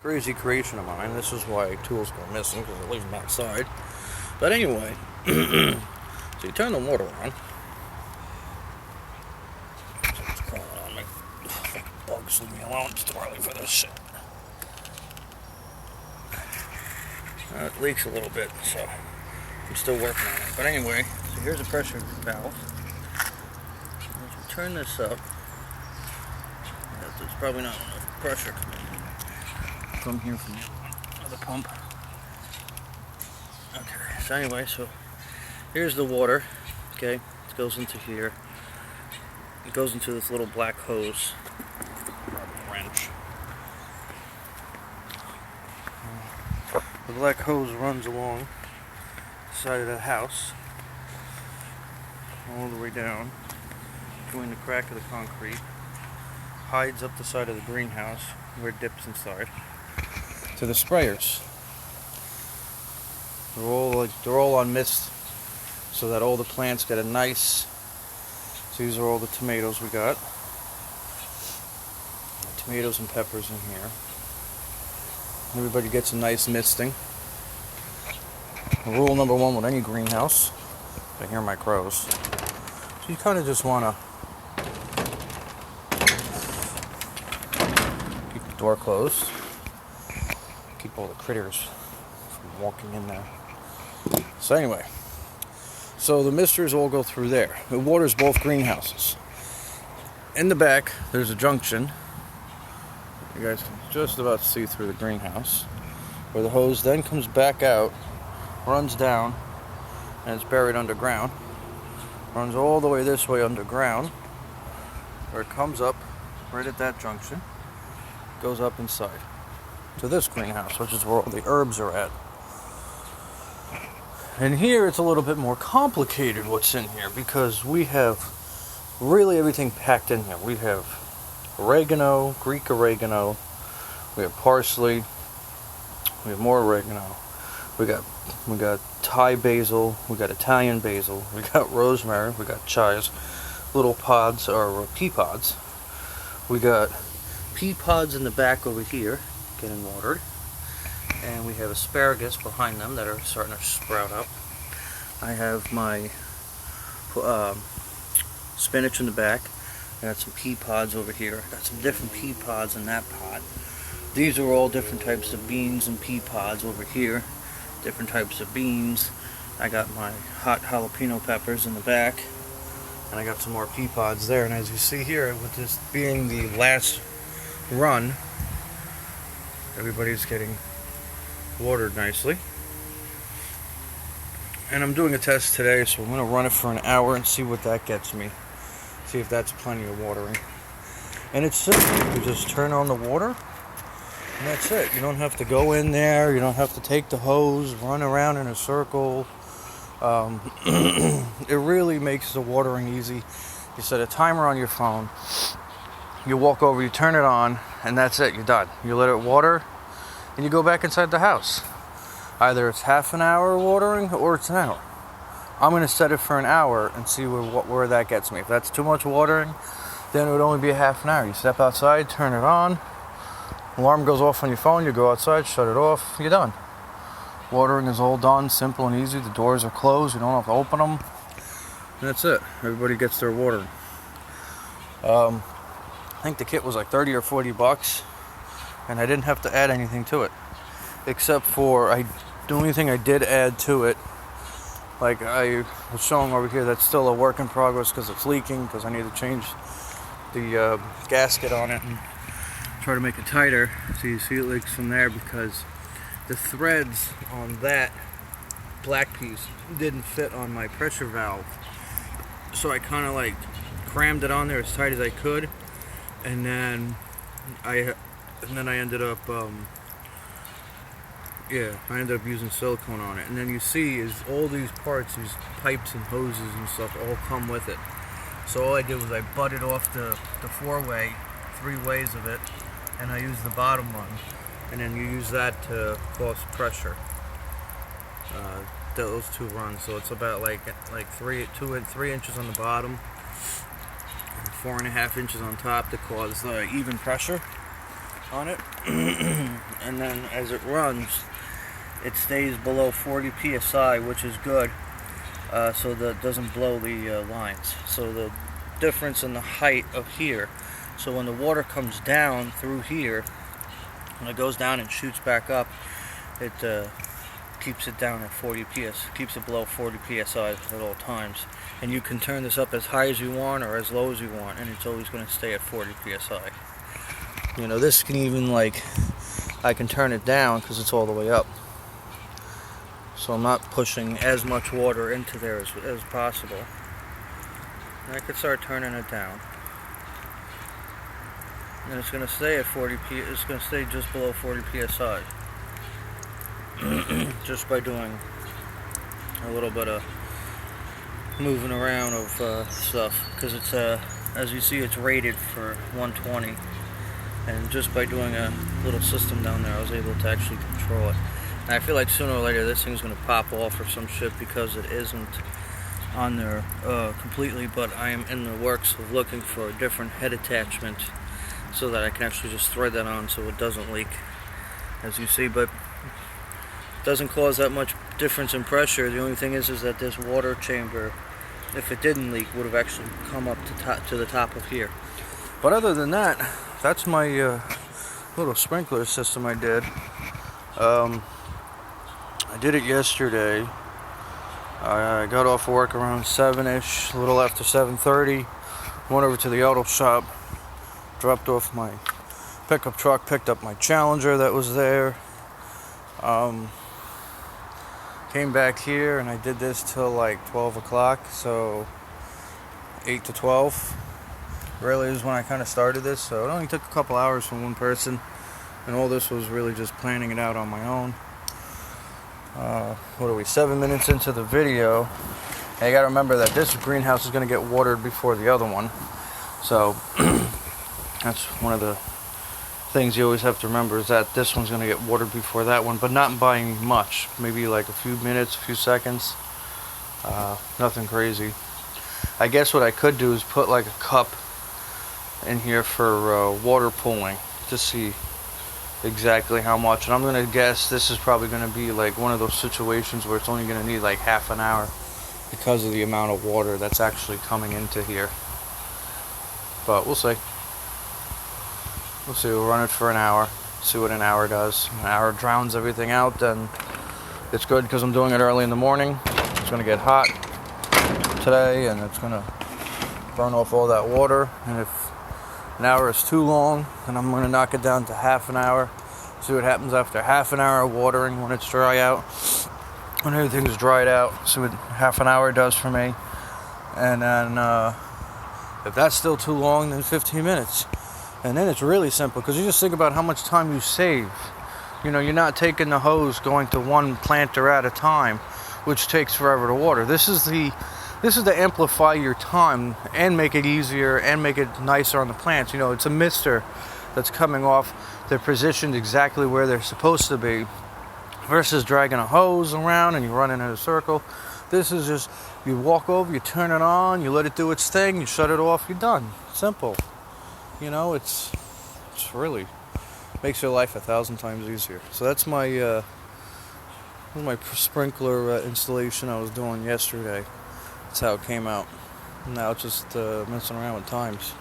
Crazy creation of mine. This is why tools go missing, because I leave them outside. But anyway, so you turn the water on. What's crawling on me? Fucking bugs, leave me alone. It's too early for this shit. It leaks a little bit, so I'm still working on it. But anyway, so here's a pressure valve. As you turn this up, there's probably not enough pressure from here from the pump. Okay, so anyway, so here's the water. Okay, it goes into here. It goes into this little black hose, wrench. The black hose runs along the side of the house, all the way down, between the crack of the concrete, hides up the side of the greenhouse where it dips inside, to the sprayers. They're all on mist, so that all the plants get a nice. So these are all the tomatoes we got. Tomatoes and peppers in here. Everybody gets a nice misting. Rule number one with any greenhouse. I hear my crows. So you kind of just want to keep the door closed. Keep all the critters from walking in there. So anyway, so the misters all go through there. It waters both greenhouses. In the back, there's a junction. You guys can just about see through the greenhouse, where the hose then comes back out, runs down, and it's buried underground. Runs all the way this way underground, where it comes up right at that junction, goes up inside to this greenhouse, which is where all the herbs are at. And here it's a little bit more complicated what's in here, because we have really everything packed in here. We have oregano, Greek oregano, we have parsley, we have more oregano, we got Thai basil, we got Italian basil, we got rosemary, we got chives, little pods or pea pods. We got pea pods in the back over here getting watered, and we have asparagus behind them that are starting to sprout up. I have my spinach in the back. I got some pea pods over here. I got some different pea pods in that pot. These are all different types of beans and pea pods over here. Different types of beans. I got my hot jalapeno peppers in the back. And I got some more pea pods there. And as you see here, with this being the last run, everybody's getting watered nicely. And I'm doing a test today, so I'm going to run it for an hour and see what that gets me. See if that's plenty of watering. And it's simple. You just turn on the water, and that's it. You don't have to go in there. You don't have to take the hose, run around in a circle. It really makes the watering easy. You set a timer on your phone. You walk over, you turn it on, and that's it. You're done. You let it water, and you go back inside the house. Either it's half an hour watering, or it's an hour. I'm going to set it for an hour and see where that gets me. If that's too much watering, then it would only be a half an hour. You step outside, turn it on, alarm goes off on your phone, you go outside, shut it off, you're done. Watering is all done, simple and easy. The doors are closed, you don't have to open them. And that's it. Everybody gets their watering. I think the kit was like 30 or 40 bucks, and I didn't have to add anything to it. Except for, the only thing I did add to it, like I was showing over here, that's still a work in progress because it's leaking, because I need to change the gasket on it and try to make it tighter. So you see it leaks from there because the threads on that black piece didn't fit on my pressure valve. So I kind of like crammed it on there as tight as I could, and then I ended up I ended up using silicone on it. And then you see is all these parts, these pipes and hoses and stuff all come with it. So all I did was I butted off the 4-way, 3 ways of it, and I used the bottom one. And then you use that to cause pressure. Those 2 runs. So it's about like 3 inches on the bottom, and 4.5 inches on top to cause even pressure. on it. And then as it runs, it stays below 40 psi, which is good, so that it doesn't blow the lines. So the difference in the height of here, so when the water comes down through here, when it goes down and shoots back up, it keeps it down at 40 ps, keeps it below 40 psi at all times. And you can turn this up as high as you want or as low as you want, and it's always going to stay at 40 psi. You know, this can even, like, I can turn it down because it's all the way up. So I'm not pushing as much water into there as possible. And I could start turning it down. And it's going to stay at 40 it's going to stay just below 40 psi. Just by doing a little bit of moving around of stuff, because it's as you see, it's rated for 120, and just by doing a little system down there, I was able to actually control it. And I feel like sooner or later this thing's going to pop off or some shit, because it isn't on there completely, but I am in the works of looking for a different head attachment so that I can actually just thread that on so it doesn't leak, as you see. But doesn't cause that much difference in pressure. The only thing is that this water chamber, if it didn't leak, would have actually come up to the top of here. But other than that, that's my little sprinkler system I did. I did it yesterday. I got off work around 7-ish, a little after 7:30. Went over to the auto shop, dropped off my pickup truck, picked up my Challenger that was there. Came back here and I did this till like 12 o'clock, so 8 to 12 really is when I kind of started this. So it only took a couple hours from one person, and all this was really just planning it out on my own. What are we, 7 minutes into the video? And you gotta remember that this greenhouse is gonna get watered before the other one, so that's one of the things you always have to remember, is that this one's going to get watered before that one, but not by much, maybe like a few minutes, a few seconds, nothing crazy. I guess what I could do is put like a cup in here for water pooling to see exactly how much, and I'm going to guess this is probably going to be like one of those situations where it's only going to need like half an hour because of the amount of water that's actually coming into here, but we'll see. We'll see, we'll run it for an hour, see what an hour does. An hour drowns everything out, then it's good, because I'm doing it early in the morning. It's going to get hot today, and it's going to burn off all that water. And if an hour is too long, then I'm going to knock it down to half an hour. See what happens after half an hour of watering when it's dry out. When everything's dried out, see what half an hour does for me. And then if that's still too long, then 15 minutes. And then it's really simple, because you just think about how much time you save. You know, you're not taking the hose going to one planter at a time, which takes forever to water. This is to amplify your time and make it easier and make it nicer on the plants. You know, it's a mister that's coming off. They're positioned exactly where they're supposed to be, versus dragging a hose around and you're running in a circle. This is just, you walk over, you turn it on, you let it do its thing, you shut it off, you're done. Simple. You know, it's really makes your life 1,000 times easier. So that's my sprinkler installation I was doing yesterday. That's how it came out. Now it's just messing around with times.